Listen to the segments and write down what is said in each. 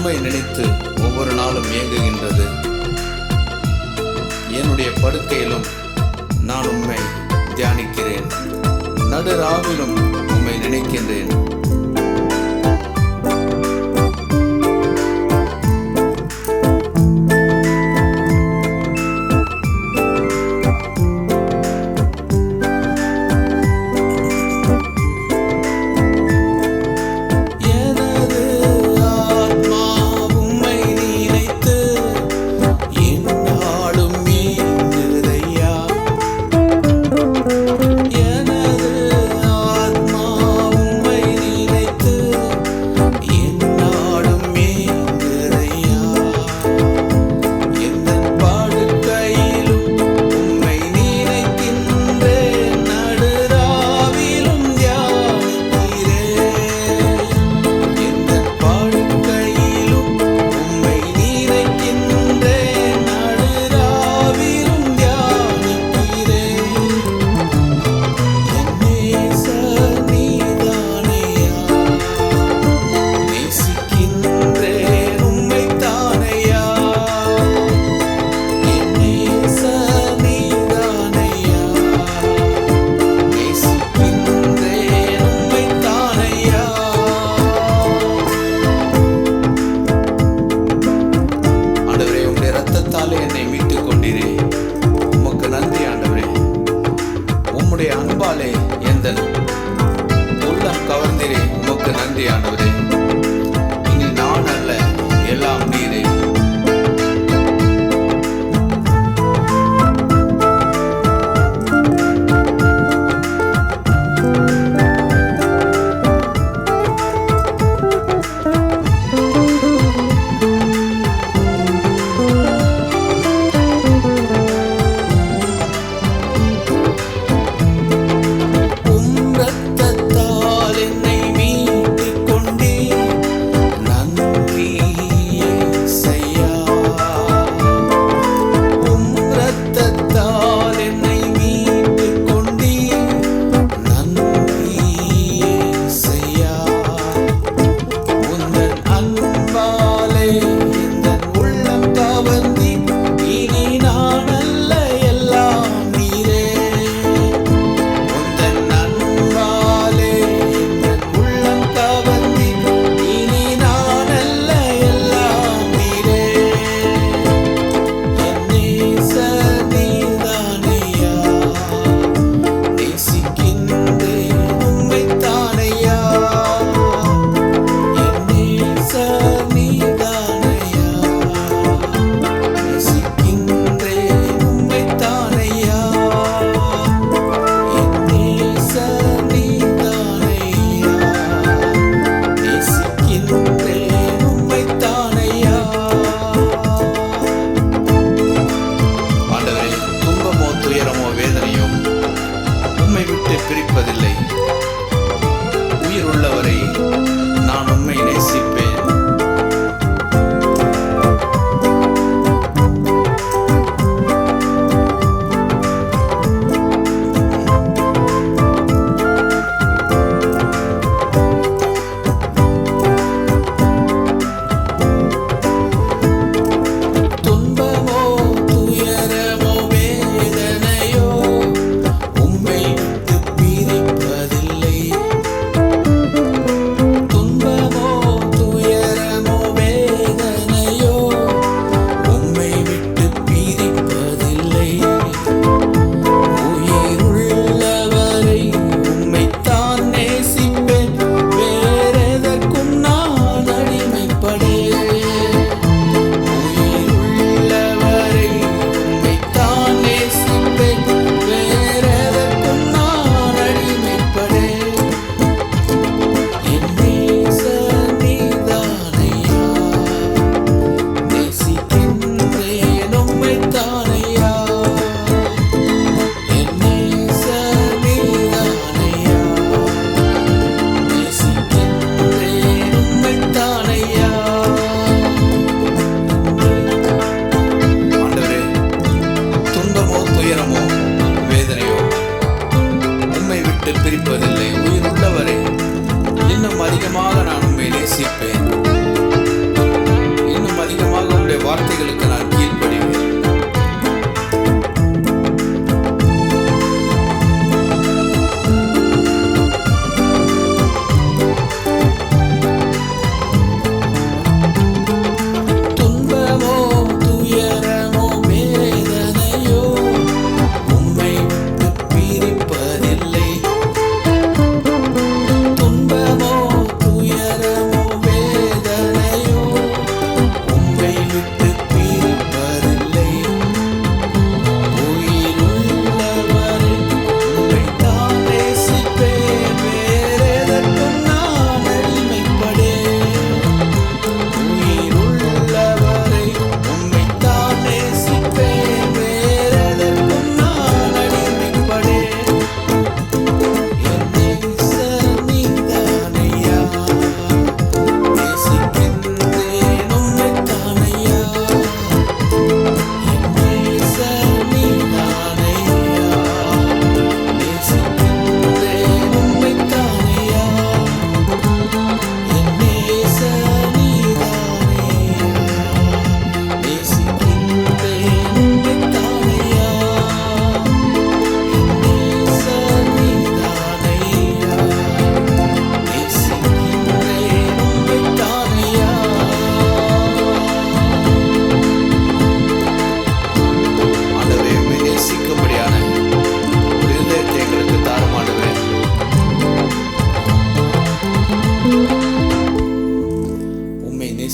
உம்மை நினைத்து ஒவ்வொரு நாளும் ஏங்குகின்றது. என்னுடைய படுக்கையிலும் நான் உம்மை தியானிக்கிறேன், நடுராவிலும் உம்மை நினைக்கின்றேன்.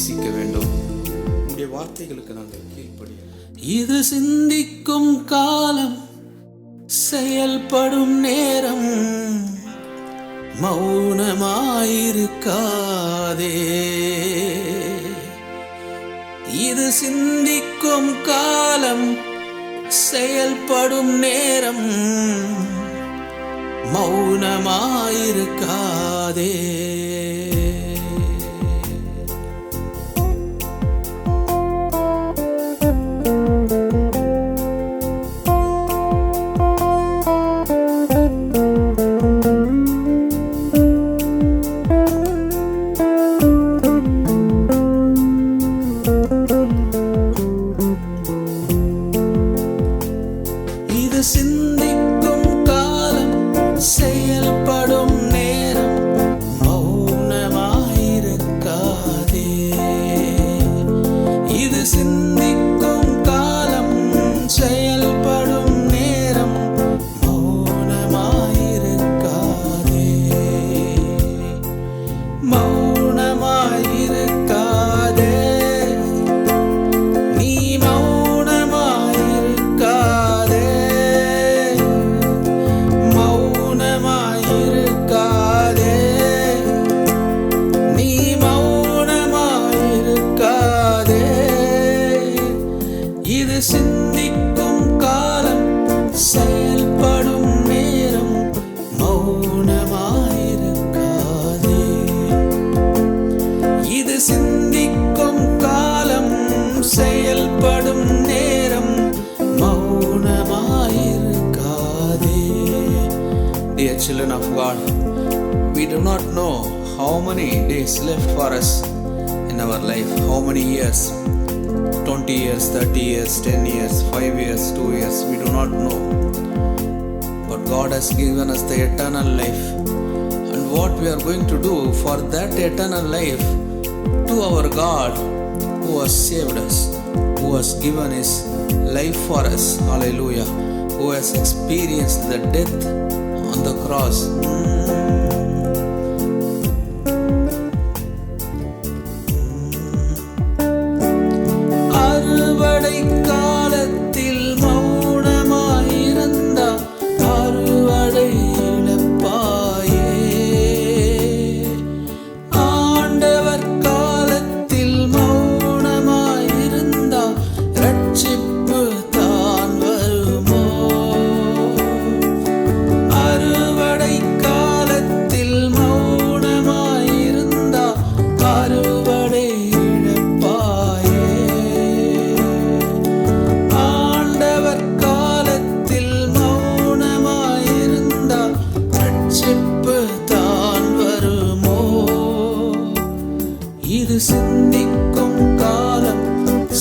நேசிக்க வேண்டும். உம்முடைய வார்த்தைகளுக்கு நாங்கள் கீழ்ப்படிய. இது சிந்திக்கும் காலம், செயல்படும் நேரம், மௌனமாயிருக்காதே. இது சிந்திக்கும் காலம், செயல்படும் நேரம், மௌனமாயிருக்காதே. இது சிந்திக்கும் காலம், செயல்படும் நேரம், மௌனமாயிருக்காதே. இது சிந்திக்கும் காலம், செயல்படும் நேரம், மௌனமாயிருக்காதே. மௌனமாயிருக்காதே. நீ சிந்திக்கும் காலம், செயல்படும் நேரம், மௌனமாயிருக்காதே. இது சிந்திக்கும் காலம், செயல்படும் நேரம், மௌனமாயிருக்காதே. Dear children of God, we do not know how many days left for us in our life, how many years, 20 years, 30 years, 10 years, 5 years, 2 years, we do not know. But God has given us the eternal life. And what we are going to do for that eternal life, to our God who has saved us, who has given His life for us, hallelujah, who has experienced the death on the cross. அறுவடை காலத்தில் மௌனமாயிருந்தால் அறுவடை இழப்பாயே. ஆண்டவர் காலத்தில் மௌனமாயிருந்தால் ரட்சிப்பு தான் வருமோ? அறுவடை காலத்தில் மௌனமாயிருந்தால் அறுவடை இழப்பாயே. ஆண்டவர் காலத்தில் மௌனமாயிருந்தால் ரட்சிப்பு தான் வருமோ? இது சிந்திக்கும் காலம்,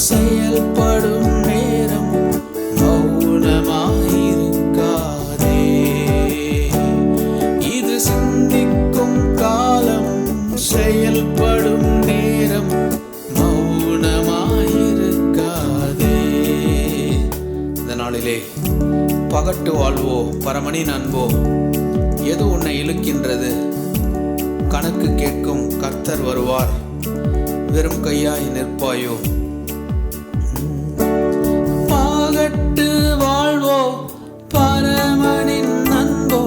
செயல்படும் நேரம், மௌனமாயிருக்காதே. இது சிந்திக்கும் காலம், செயல்படும் நேரம், மௌனமாயிருக்காதே. இந்த நாளிலே பகட்டு வாழ்வோ, பரமனின் அன்போ, எது உன்னை இழுக்கின்றது? கணக்கு கேட்கும் கர்த்தர் வருவார், வெறும் கையாய் நிற்பாயோ? பகட்டு வாழ்வோ, பரமனின் அன்போ,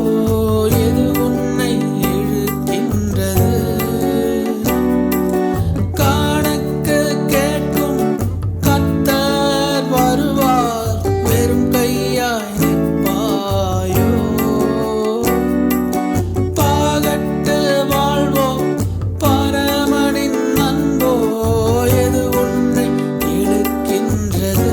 எது உன்னை இழுக்கின்றது? கணக்கு கேட்கும் கர்த்தர் வருவார், வெறும் கையாய் நிற்பாயோ? பகட்டு வாழ்வோ, பரமனின் அன்போ, எது உன்னை இழுக்கின்றது?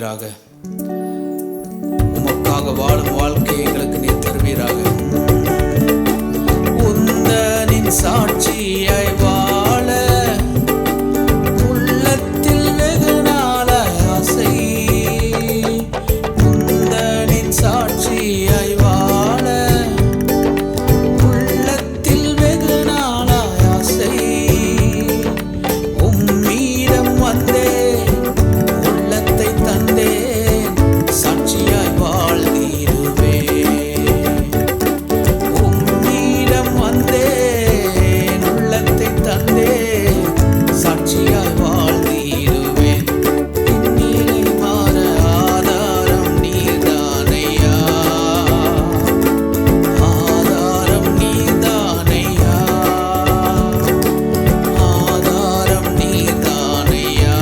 தருவீராக. உமக்காக வாழும் வாழ்க்கையை எங்களுக்கு நீர் தருவீராக. உந்தனின் சாட்சியாய் வாழ உள்ளத்தில் வெகு நாள ஆசை. உந்தனின் சாட்சியாய் வாழ உள்ளத்தில் வெகு நாள ஆசை. உம்மீடம் வந்தேன், உள்ளத்தை தந்தேன், சாட்சியாய் வாழ்ந்திடுவேன். உம்மீடம் வந்தேன், உள்ளத்தை தந்தேன், சாட்சியாய் வாழ்ந்திடுவேன். நிலை மாற ஆதாரம் நீர்தானையா, ஆதாரம் நீர்தானையா, ஆதாரம் நீர்தானையா,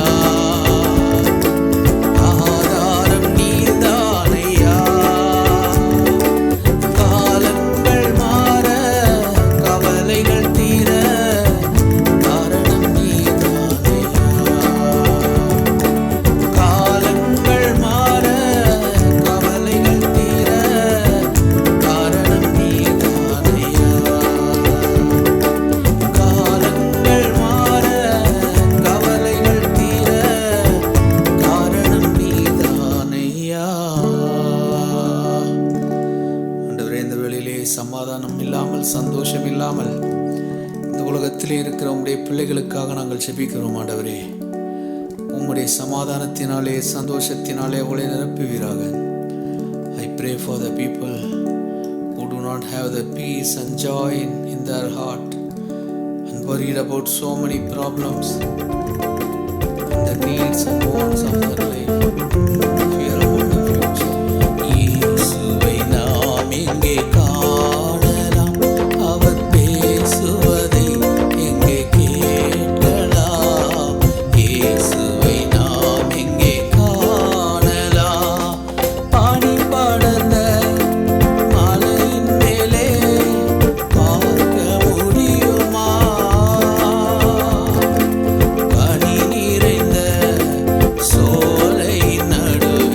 ஆதாரம் நீர்தானையா. காலங்கள் மாற கவலைகள் தீர காரணம் நீர்தானையா. காலங்கள் மாற கவலைகள் தீர காரணம் நீர்தானையா. காலங்கள் மாற கவலைகள் தீர காரணம் நீர்தானையா. ஆண்டவரே, இந்த வேளையிலே சமாதானம் இல்லாமல், சந்தோஷம் இல்லாமல் இந்த உலகத்திலே இருக்கிற உம்முடைய பிள்ளைகளுக்காக நாங்கள் ஜெபிக்கிறோம். ஆண்டவரே, உம்முடைய சமாதானத்தினாலே, சந்தோஷத்தினாலே அவளை நிரப்புவீராக. I pray for the people who do not have the peace and joy in their heart and worried about so many problems and the needs and wants of their life. Fear about the future. இயேசுவை நாம் எங்கே காணலாம்? அவர் பேசுவதை எங்கே கேட்கலாம்? இயேசுவை நாம் எங்கே காணலாம்? பனி படர்ந்த மலையின் மேலே பார்க்க முடியுமா? கனி நிறைந்த சோலை நடுவே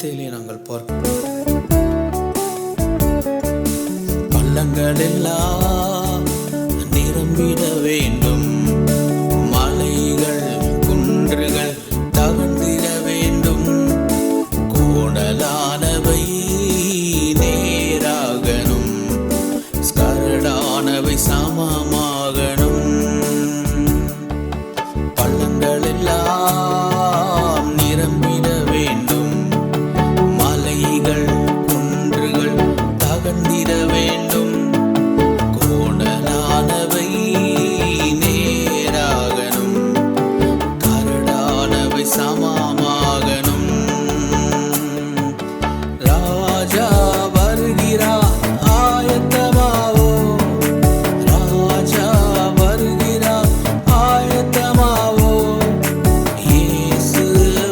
வார்த்தையிலே நாங்கள் பார்க்கிறோம். பள்ளங்கள் எல்லாம் நிரம்பிட வேண்டும், மலைகள் குன்றுகள் தகர்ந்திட வேண்டும், கோணலானவை நேராகணும், ஸ்கரடானவை சமமாகணும். பள்ளங்கள் எல்லாம் நிரம்பிட வேண்டும், மலைகள் குன்றுகள் தகர்ந்திட வேண்டும், கோணலானவை நேராகணும், கரடானவை சமமாகணும். ராஜா வருகிறார், ஆயத்தமாவோ, ராஜா வருகிறார், ஆயத்தமாவோ, இயேசு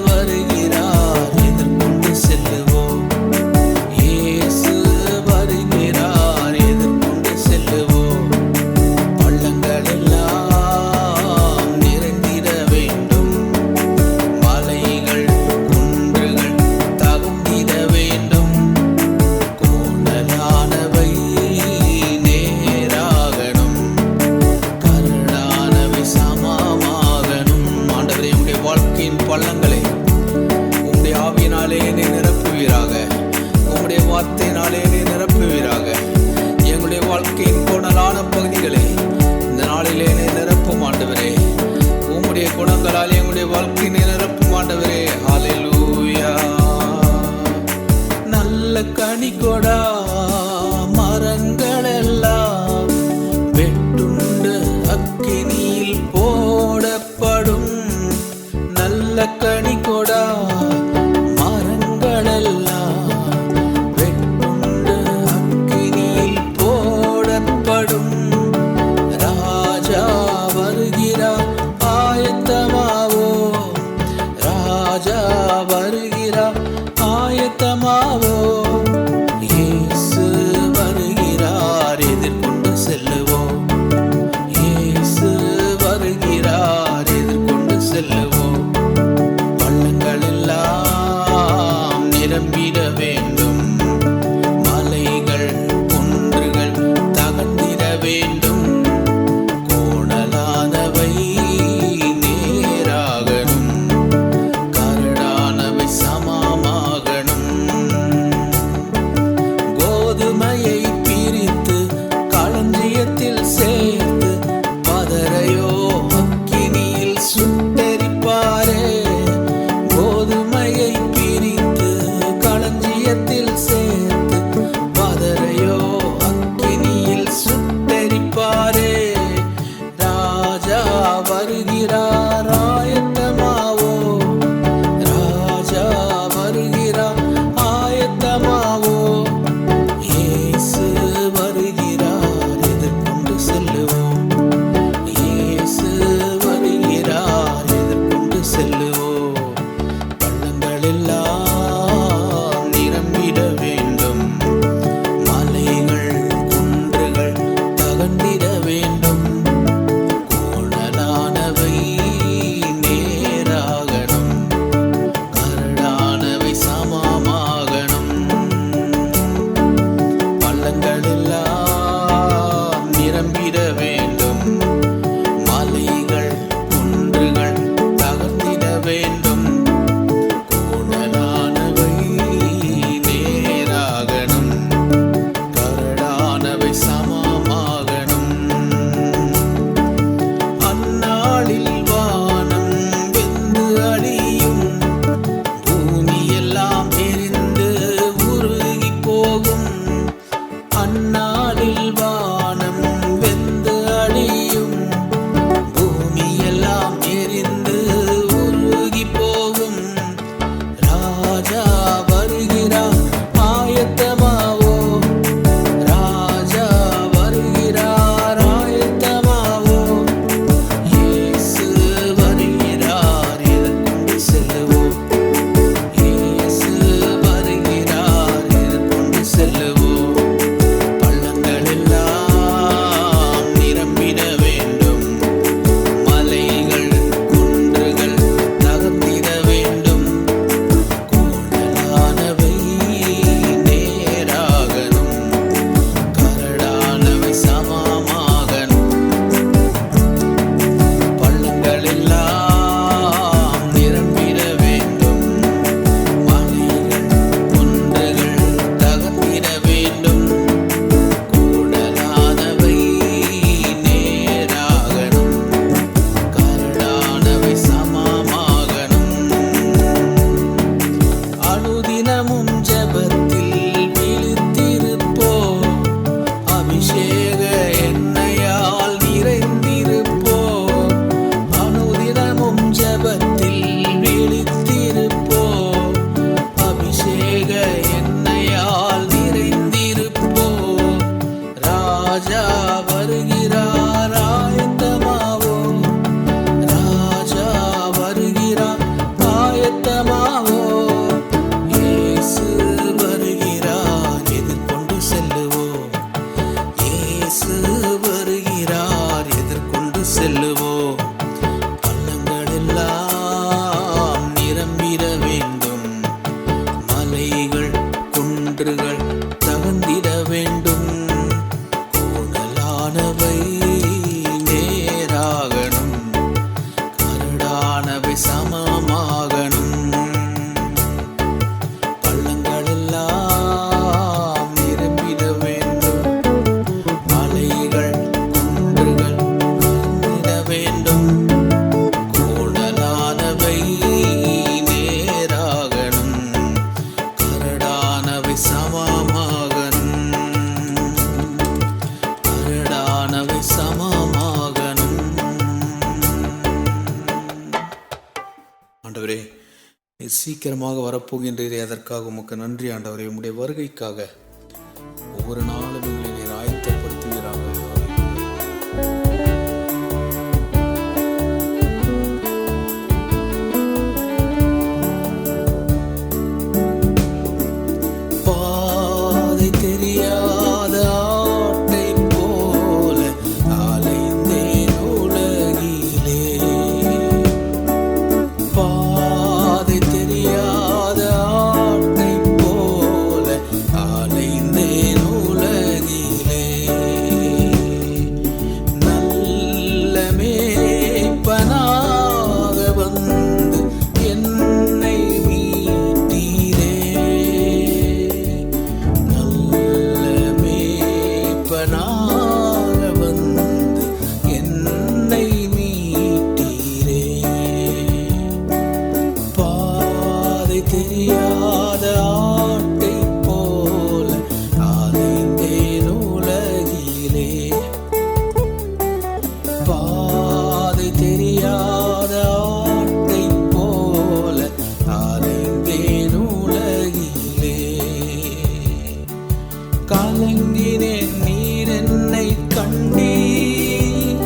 வருகிறார், எதிர்கொண்டு செல்லுவோம், இயேசு வருகிறார், எதிர்கொண்டு செல்லுவோம். பள்ளங்கள் எல்லாம் நிறைந்திட வேண்டும், மலைகள் குன்றுகள் தகுந்திட வேண்டும், கோணலானவை நேராகணும், கரடானவை சமமாகணும். ஆண்டவரே, உம்முடைய வாழ்க்கையின் பள்ளங்களை உம்முடைய ஆவியினாலே என்னை நிரப்புவீராக, உம்முடைய வார்த்தையினாலே என்னை நிரப்புவீராக. எங்களுடைய வாழ்க்கையின் கோணலான பகுதிகளை இந்த நாளிலே என்னை நிரப்பும் ஆண்டவரே. உம்முடைய குணங்களால் எங்களுடைய வாழ்க்கையினை நிரப்பும் ஆண்டவரே. ஹல்லேலூயா. நல்ல கனிகொடா மரங்கள் எல்லாம் வெட்டுண்டு அக்கினியில் போடப்படும். நல்ல கனிகொடா மரங்கள் எல்லாம் வெட்டுண்டு அக்கினியில் போடப்படும். ராஜா வருகிறார், ஆயத்தமாவோ, ராஜா வருகிறார், ஆயத்தமாவோ, இயேசு வருகிறார், எதிர்கொண்டு செல்லுவோம், இயேசு வருகிறார், எதிர்கொண்டு செல்லுவோம். பள்ளங்கள் எல்லாம் நிரம்பிட வேண்டும், மலைகள் குன்றுகள் தகர்ந்திட வேண்டும், கோணலானவை நேராகணும், கரடானவை சமமாகணும். கோதுமையை பிரித்து களஞ்சியத்தில் சேர்த்து பதரையோ அக்கினியில் சுட்டெரிப்பாரே. கோதுமையை பிரித்து களஞ்சியத்தில் சேர்த்து பதரையோ அக்கினியில் சுட்டெரிப்பாரே. ராஜா வருகிறார், ஆயத்தமாவோ, ராஜா வருகிறார், ஆயத்தமாவோ, இயேசு வருகிறார், எதிர்கொண்டு செல்லுவோம், இயேசு வருகிறார், எதிர்கொண்டு செல்லுவோம். பள்ளங்கள் எல்லாம் நிரம்பிட வேண்டும், மலைகள் குன்றுகள் தகர்ந்திட வேண்டும், கோணலானவை நேராகணும், கரடானவை சமமாகணும். பள்ளங்கள் எல்லாம் நிரம்பிட வேண்டும், மலைகள் குன்றுகள் தகர்ந்திட வேண்டும், கோணலானவை ஆண்டவரே, நீர் சீக்கிரமாக வரப்போகின்றீரே, அதற்காக உமக்கு நன்றி ஆண்டவரே. உம்முடைய வருகைக்காக ஒவ்வொரு நாளும் எங்களை நீர் ஆயத்தப்படுத்துகிறாங்க. பாதை தெரியாத ஆட்டை போல அலைந்தேன் உலகிலே. பாதை தெரியாத ஆட்டை போல அலைந்தேன் உலகிலே. நல்ல மேய்ப்பனாக வந்து என்னை மீட்டீரே. பனாக வந்து என்னை மீட்டீரே. பாதை தெரியாத ஆட்டை போல அலைந்தேன் உலகிலே. பாதை தெரியாத ஆட்டை போல அலைந்தேன் உலகிலே. கலங்கினேன், நீர் என்னை கண்டீர்.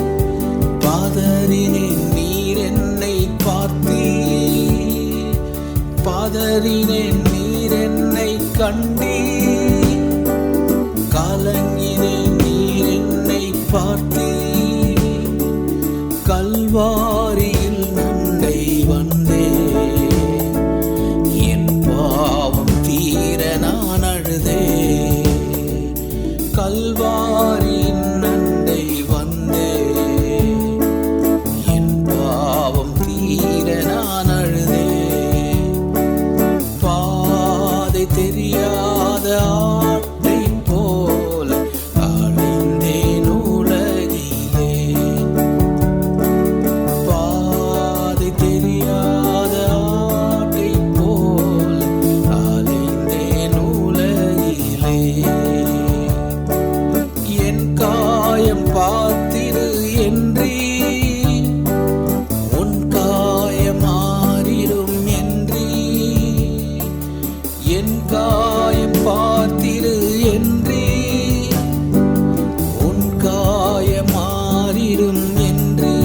பாதறினேன், நீர் என்னை பார்த்தீர். பாதறினேன், நீர் என்னை கண்டீர். கலங்கினேன், நீர் என்னை பார்த்தீர். கல்வாரியில் நண்டை வந்தேன். என் பாவம் தீர நான் அழுதேன். கல்வாரியின் நண்டை வந்தே என் பாவம் தீர நான் அழுதே. பாதை தெரியாத ஆட்டை போல அலைந்தேன் உலகிலே. பாதை தெரியாத ஆட்டை போல அலைந்தேன் உலகிலே. என் காயம் பார்த்திரு என்றே உன் காயம் மாறிடும் என்றே. என் காயம் பார்த்திரு என்றே உன் காயம் மாறிடும் என்றே.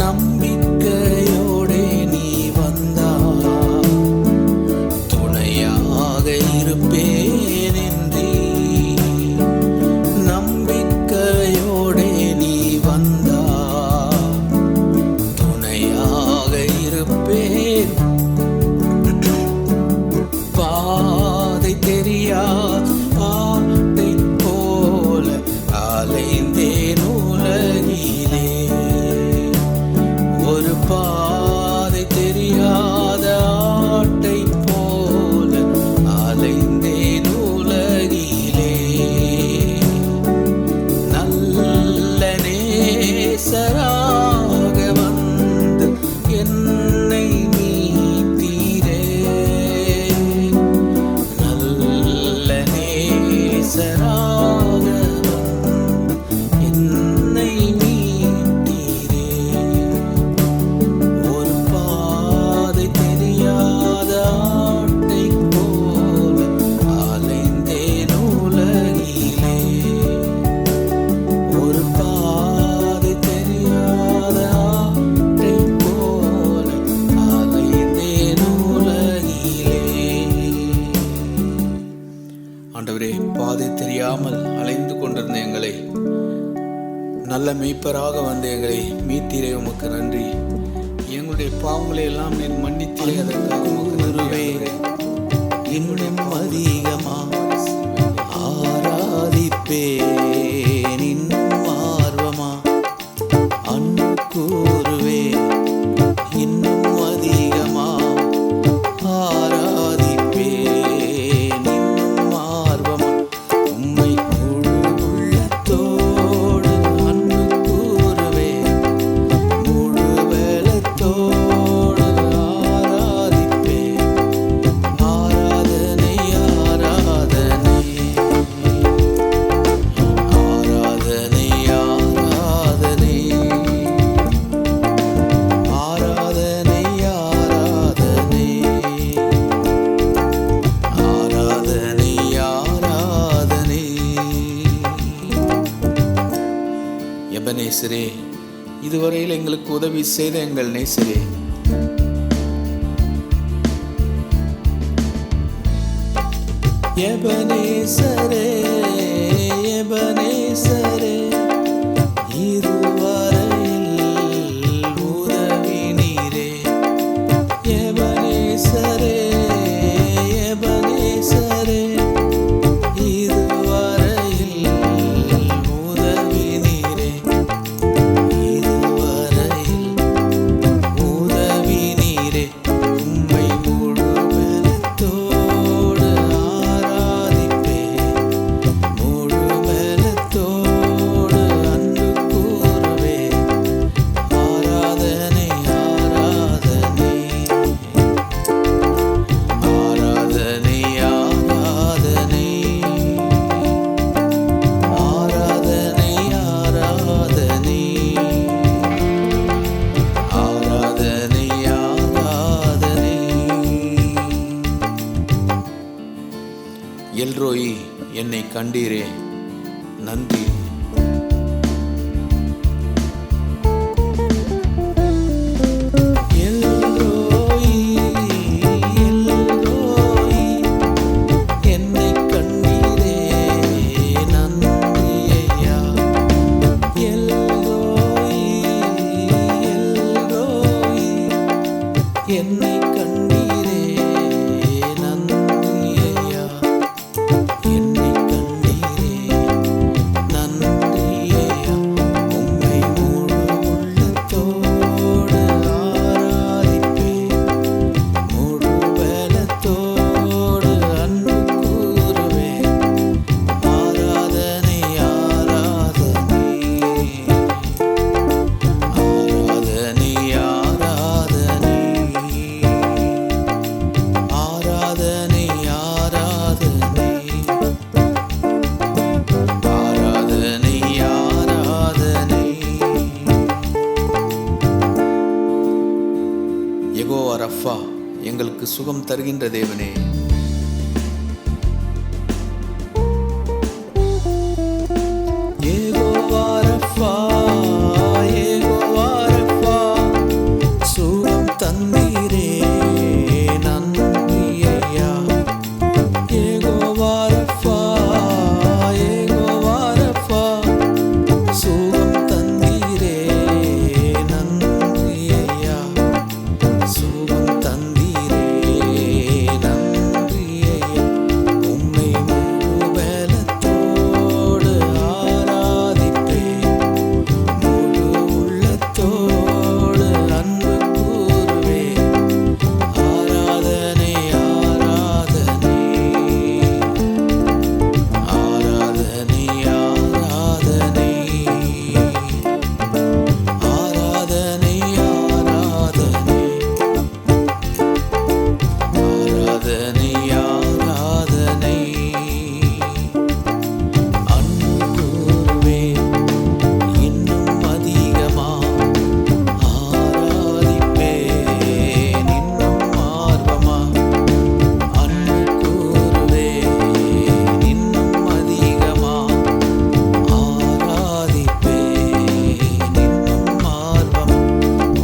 நம்பிக்கையோடே நீ வந்தா துணையாக இருப்பேன் என்றே. நம்பிக்கையோடே நீ வந்தா துணையாக இருப்பேன். பாதை தெரியாத ஆட்டை போல அலைந்தேன் உலகிலே. ஒரு பாதை தெரியாத ஆட்டை போல அலைந்தேன் உலகிலே. நல்ல நேசராக வந்து என்னை மீட்டீரே. நல்ல நேசராக வந்து என்னை மீட்டீரே. ஒரு பாதை தெரியாத ஆட்டை போல அலைந்தேன் உலகிலே. ஒரு பாதை தெரியாத ஆட்டை போல அலைந்தேன் உலகிலே. ஆண்டவரே, பாதை தெரியாமல் அலைந்து கொண்டிருந்த எங்களை நல்ல மெய்ப்பராக வந்து எங்களை மீட்டீரே, உமக்கு நன்றி. எங்களுடைய பாவங்களை எல்லாம் நீர் மன்னித்தீரே, அதற்காக உமக்கு நன்றி. இன்னும் அதிகமா ஆராதிப்பேன், இன்னும் ஆர்வமா அன்பு கூறுவேன். இன்னும் அதிகமா ஆராதிப்பேன், இன்னும் ஆர்வமா உம்மை முழு உள்ளத்தோடு அன்பு கூறுவேன். முழு பலத்தோடு ஆராதிப்பேன். ஆராதனை ஆராதனை நேசரே, இதுவரையில் எங்களுக்கு உதவி செய்த எங்கள் நேசரே, எபனேசரே, எபனேசரே, இதுவரையில் உதவி நீரே. எபனேசரே, எபனேசரே, இதுவரையில் உதவி நீரே. இதுவரையில் உதவி நீரே. உம்மை முழு பலத்தோடு ஆராதிப்பேன். முழு பலத்தோடு அன்பு கூறுவேன். ஆராதனை, ஆராதனை, ஆராதனை, ஆராதனை, ஆராதனை, ஆராதனை, ஆராதனை, ஆராதனை. எல்ரோயி, என்னை கண்டீரே, நன்றி. எல்ரோயி, எல்ரோயி, என்னை கண்டீரே, நன்றி ஐயா. எல்ரோயி, எல்ரோயி, என்னை கண்டீரே, நன்றி ஐயா. என்னை கண்டீரே, நன்றி ஐயா. உம்மை முழு உள்ளத்தோடு ஆராதிப்பேன். முழு பலத்தோடு அன்பு கூறுவேன். ஆராதனை, ஆராதனை, ஆராதனை, ஆராதனை, ஆராதனை, ஆராதனை, ஆராதனை, ஆராதனை. யெகோவா ரஃபா, எங்களுக்கு சுகம் தருகின்ற தேவனே, யெகோவா ரஃபா, யெகோவா ரஃபா, சுகம் தந்தீரே, நன்றி ஐயா. யெகோவா ரஃபா, யெகோவா ரஃபா, சுகம் தந்தீரே, நன்றி ஐயா. சுகம் தந்தீரே, நன்றி ஐயா. உம்மை முழு பலத்தோடு ஆராதிப்பேன். முழு உள்ளத்தோடு அன்பு கூறுவேன். ஆராதனை, ஆராதனை, ஆராதனை, ஆராதனை, ஆராதனை, ஆராதனை, ஆராதனை, ஆராதனை. அன்பு கூறுவேன் இன்னும் அதிகமா. ஆராதிப்பேன் இன்னும் ஆர்வமா. அன்பு கூறுவேன் இன்னும் அதிகமா. ஆராதிப்பேன் இன்னும் ஆர்வமா.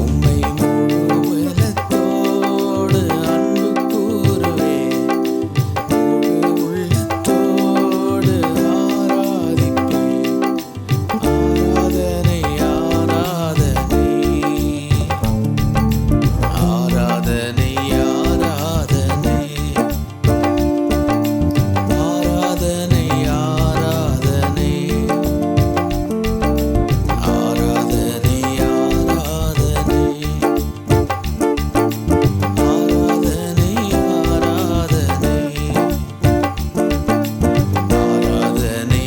உம்மை முழு பலத்தோடு அன்பு கூறுவேன். முழு உள்ளத்தோடு ஆராதிப்பேன். ஆராதனை, ஆராதனை, ஆராதனை, ஆராதனை, ஆராதனை, ஆராதனை, ஆராதனை, ஆராதனை, ஆராதனை, ஆராதனை, ஆராதனை, ஆராதனை,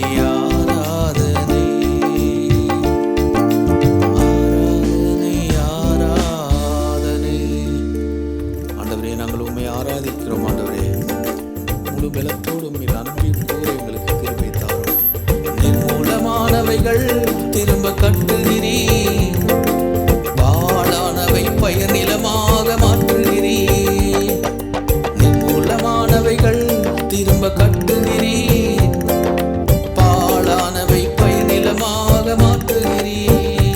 ஆராதனை, ஆராதனை. ஆண்டவரே, நாங்கள் உம்மை ஆராதிக்கிறோம். ஆண்டவரே, முழு பலத்தோடு உம்மை நன்றி கூற எங்களுக்கு கிருபை தாரும். நிர்மூலமானவைகள் திரும்ப கட்டுகிறீர். பாழானவை பயிர் நிலமாக மாற்றுகிறீர். நிர்மூலமானவைகள் திரும்ப கட்டுகிறீர். பாழானவை பயிர் நிலமாக மாற்றுகிறீர்.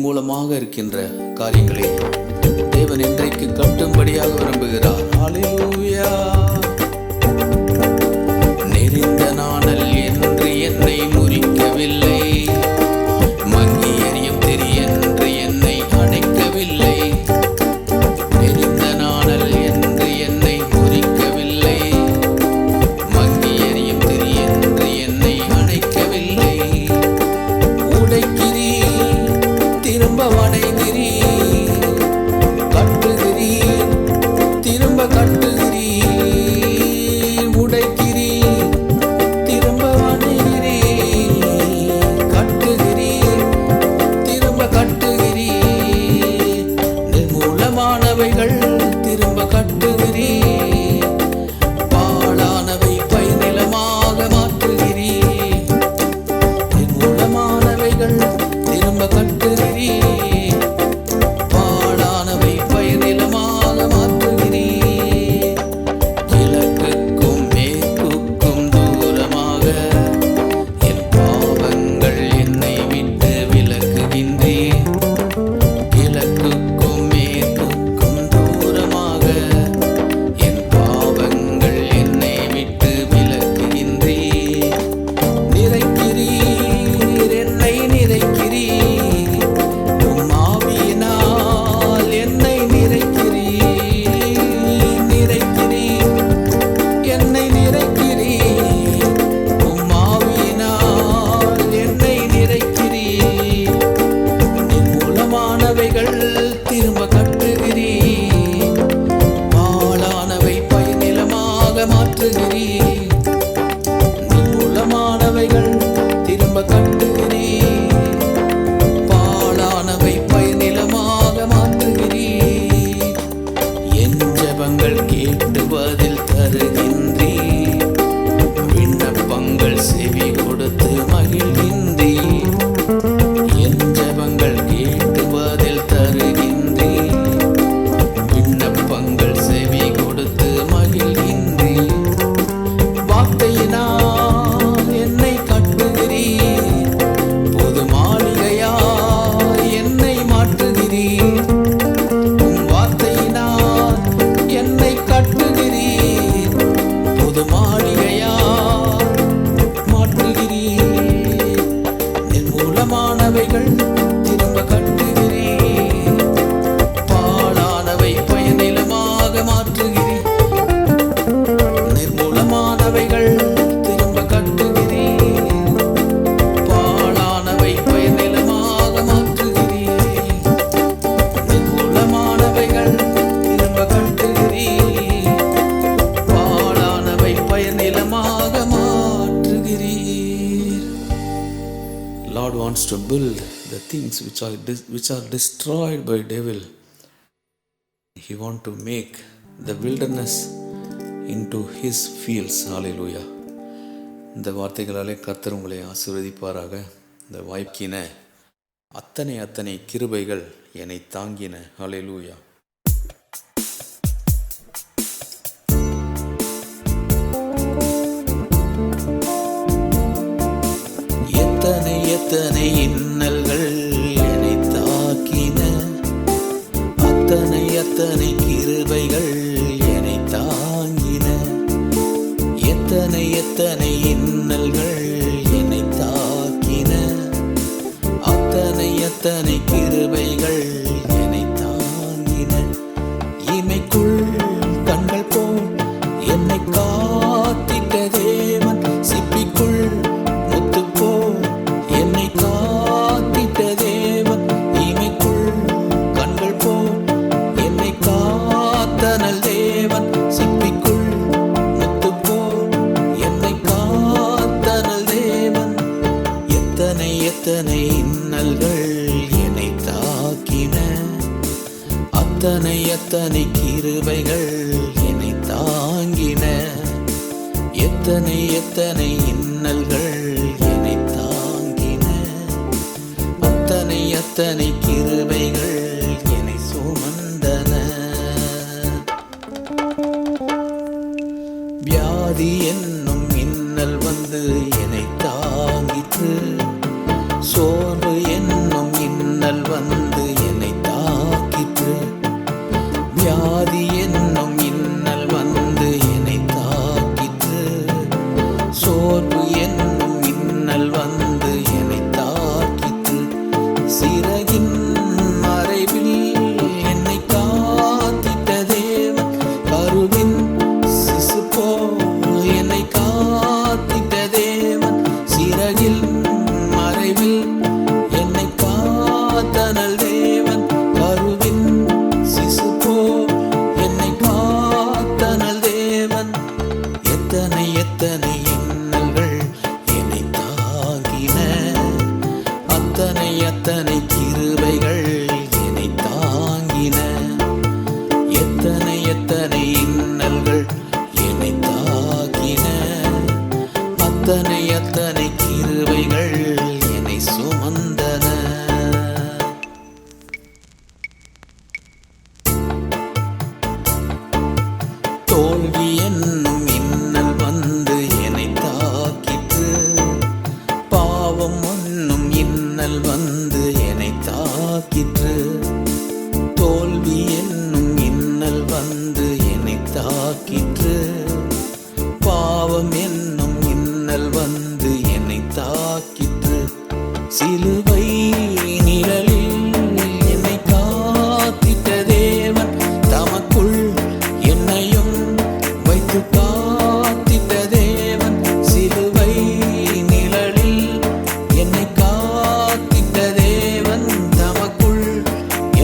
மூலமாக இருக்கின்ற காரியங்களை தேவன் இன்றைக்கு கட்டும்படியாக விரும்புகிறார். ஹல்லேலூயா. நெறிந்த நாணல் என்று என்னை முறிக்கவில்லை, மங்கி எரியும் திரி என்று என்னை அணைக்கவில்லை. நெறிந்த நாணல் என்று என்னை முறிக்கவில்லை, மங்கி எரியும் திரி என்று என்னை அணைக்கவில்லை. உடைக்கிறீ திரும்ப வணைகிறீ, கட்டுகிறீ திரும்ப கட்டுகிறீ. உடைக்கிறீ திரும்ப வணைகிறீ, கட்டுகிறீ திரும்ப கட்டுகிறீ. நிர்மூலமானவைகள் திரும்ப கட்டுகிறீ, பாழானவை பைநிலமாக மாற்றுகிறீ. நிர்மூலமானவைகள் திரும்ப கட்டுகிறீ, பாழானவை பைநிலமாக மாற்றுகிறீ. கிழக்குக்கும் மேற்குக்கும் தூரமாக என் பாவங்கள் என்னை விட்டு விலக்குகின்றீர். கிழக்குக்கும் மேற்குக்கும் தூரமாக என் பாவங்கள் என்னை விட்டு விலக்குகின்றீர். நிறைக்கிறீர் என்னை நிறைக்கிறீர், உம் ஆவியினால் என்னை நிறைக்கிறீர். நிறைக்கிறீர் என்னை நிறைக்கிறீர், உம் ஆவியினால் என்னை நிறைக்கிறீர். நிர்மூலமானவைகள் திரும்ப கட்டுகிறீர், பாழானவை பைநிலமாக மாற்றுகிறீர். நிர்மூலமானவைகள் திரும்ப கட்டுகிறீர், பாழானவை பைநிலமாக மாற்றுகிறீர். என் ஜெபங்கள் கேட்டு பதில் தருகின்றீர், விண்ணப்பங்கள் செவி கொடுத்து மகிழ்கின்றீர். என் ஜெபங்கள் கேட்டு பதில் தருகின்றீர், விண்ணப்பங்கள் செவி கொடுத்து மகிழ்கின்றீர். வார்த்தையினால் என்னை கட்டுகிறீர், புது மாளிகையாய் என்னை மாற்றுகிறீர். உம் வார்த்தையினால் என்னை கட்டுகிறீர், புது மாளிகையாய் மாற்றுகிறீர். நிர்மூலமானவைகள் திரும்ப கட்டுகிறீர், பாழானவை பயனிலமாக மாற்றுகிறீர். நிர்மூலமானவைகள் திரும்ப கட்டுகிறீர், பாழானவை பயனிலமாக மாற்றுகிறீர். நிர்மூலமானவைகள் திரும்ப கட்டுகிறீர், பாழானவை பயனிலமாக மாற்றுகிறீர். Lord wants to build the things which are destroyed by devil. He want to make the wilderness into his fields. Hallelujah. இந்த வார்த்தைகளாலே கர்த்தர் உங்களை ஆசீர்வதிப்பாராக. இந்த வாய்க்கின அத்தனை கிருபைகள் என்னை தாங்கின. ஹல்லேலூயா. எத்தனை இன்னல்கள் என்னை தாக்கின, அத்தனை கிருபைகள் என்னை தாங்கின. எத்தனை இன்னல்கள் என்னை தாக்கின, அத்தனை கிருபைகள் என்னை தாங்கின. இமைக்குள் கண்கள் போல் என்னை காத்திட்ட தேவன், சிப்பிக்குள் முத்து போல் என்னை காத்திட்ட தேவன். இமைக்குள் கண்கள் போல் என்னை காத்தனல் தேவன், சிப்பிக்குள் முத்து போல் என்னை காத்தனல் தேவன். எத்தனை இன்னல்கள் என்னை தாக்கின, அத்தனை கிருபைகள் என்னை தாங்கின. எத்தனை இன்னல்கள் என்னை தாங்கின, அத்தனை கிருபைகள் என்னை சுமந்தன. வியாதி என்னும் இன்னல் வந்து என்னை தாங்கிற்று, சோர்வு என்னும் இன்னல் வந்து சிறகில் மறைவில் என்னை காத்தனல் தேவன். கருவின் சிசு போல் என்னை காத்தனல் தேவன். எத்தனை எத்தனை இன்னல்கள் என்னை தாங்கின, அத்தனை அத்தனை கிருபைகள் என்னை தாங்கின. எத்தனை எத்தனை இன்னல்கள் என்னை தாக்கின, அத்தனை அத்தனை கிருபைகள் என்னை சுமந்தன. தோல்வி என்னும் இன்னல் வந்து என்னை தாக்கிற்று, பாவம் என்னும் இன்னல் வந்து என்னை தாக்கிற்று. தோல்வி என்னும் இன்னல் வந்து என்னை தாக்கிற்று, பாவம் என்னும் இன்னல் வந்து என்னை தாக்கிற்று. சிலுவை நிழலில் என்னை காத்திட்ட தேவன், தமக்குள் என்னையும் வைத்து காத்திட்ட தேவன். சிலுவை நிழலில் என்னை காத்திட்ட தேவன், தமக்குள்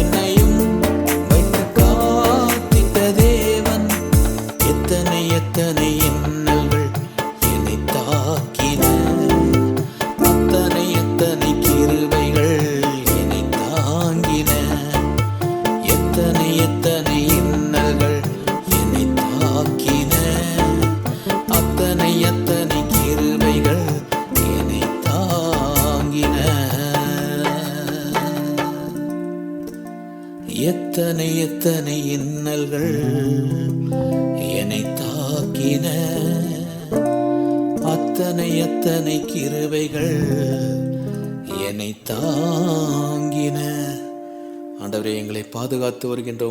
என்னையும் வைத்து காத்திட்ட தேவன். எத்தனை எத்தனை இன்னல்கள் என்னை தாக்கின, அத்தனை எத்தனை கிருபைகள் என்னை தாங்கின. எத்தனை எத்தனை இன்னல்கள் என்னை தாக்கின, அத்தனை எத்தனை கிருபைகள் என்னை தாங்கின. எத்தனை எத்தனை இன்னல்கள் என்னை தாக்கின, அத்தனை எத்தனை கிருபைகள் என்னை தாங்கின. ஆண்டவரே, எங்களை பாதுகாத்து வருகின்ற